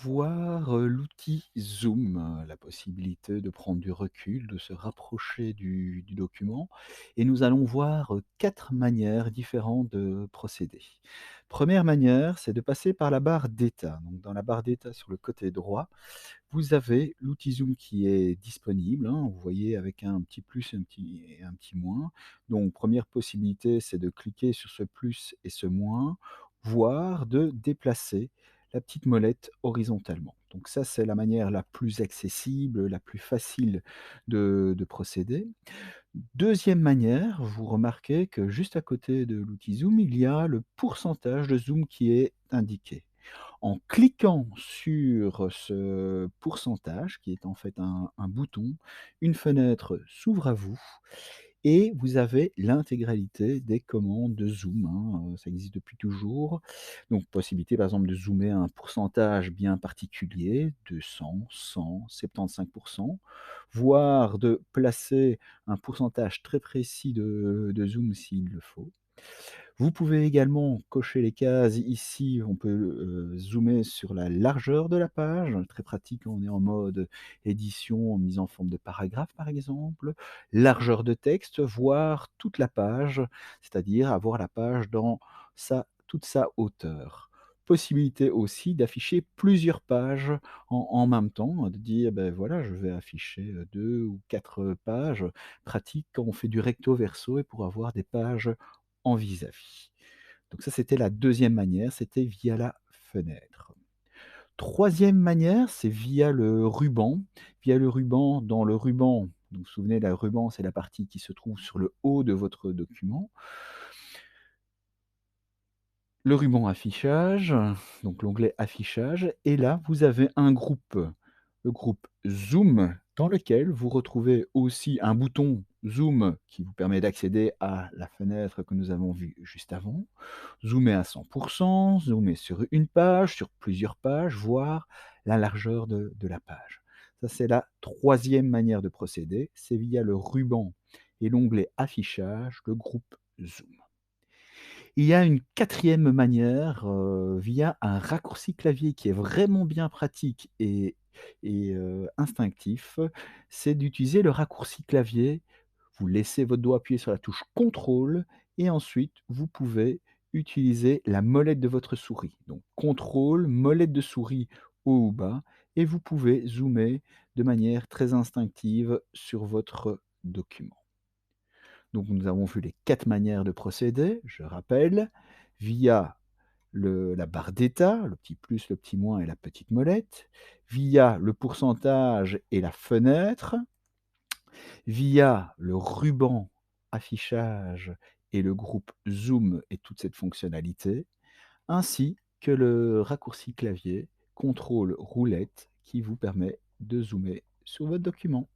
voir, l'outil Zoom, la possibilité de prendre du recul, de se rapprocher du document et nous allons voir, 4 manières différentes de procéder. Première manière, c'est de passer par la barre d'état. Donc dans la barre d'état sur le côté droit, vous avez l'outil Zoom qui est disponible, hein. Vous voyez avec un petit plus et un petit moins. Donc première possibilité, c'est de cliquer sur ce plus et ce moins, voire de déplacer la petite molette horizontalement. Donc ça, c'est la manière la plus accessible, la plus facile de procéder. Deuxième manière, vous remarquez que juste à côté de l'outil Zoom, il y a le pourcentage de zoom qui est indiqué. En cliquant sur ce pourcentage, qui est en fait un bouton, une fenêtre s'ouvre à vous et vous avez l'intégralité des commandes de zoom, hein, ça existe depuis toujours. Donc possibilité par exemple de zoomer à un pourcentage bien particulier, 200, 100, 75, voire de placer un pourcentage très précis de zoom s'il le faut. Vous pouvez également cocher les cases ici, on peut, zoomer sur la largeur de la page, très pratique quand on est en mode édition, mise en forme de paragraphe par exemple. Largeur de texte, voir toute la page, c'est-à-dire avoir la page dans toute sa hauteur. Possibilité aussi d'afficher plusieurs pages en même temps, de dire: ben voilà, je vais afficher, 2 ou 4 pages. Pratique quand on fait du recto verso et pour avoir des pages en vis-à-vis. Donc ça, c'était la deuxième manière, c'était via la fenêtre. Troisième manière, c'est via le ruban. Via le ruban, dans le ruban, vous vous souvenez, le ruban, c'est la partie qui se trouve sur le haut de votre document. Le ruban affichage, donc l'onglet affichage et là, vous avez un groupe, le groupe Zoom dans lequel vous retrouvez aussi un bouton Zoom qui vous permet d'accéder à la fenêtre que nous avons vue juste avant. Zoomer à 100, zoomer sur une page, sur plusieurs pages, voir la largeur de la page. Ça, c'est la troisième manière de procéder, c'est via le ruban et l'onglet affichage, le groupe Zoom. Il y a une quatrième manière, via un raccourci clavier qui est vraiment bien pratique et instinctif, c'est d'utiliser le raccourci clavier. Vous laissez votre doigt appuyer sur la touche contrôle et ensuite vous pouvez utiliser la molette de votre souris. Donc contrôle, molette de souris haut ou bas et vous pouvez zoomer de manière très instinctive sur votre document. Donc nous avons vu les 4 manières de procéder, je rappelle, via la barre d'état, le petit plus, le petit moins et la petite molette, via le pourcentage et la fenêtre, via le ruban affichage et le groupe zoom et toute cette fonctionnalité, ainsi que le raccourci clavier contrôle roulette qui vous permet de zoomer sur votre document.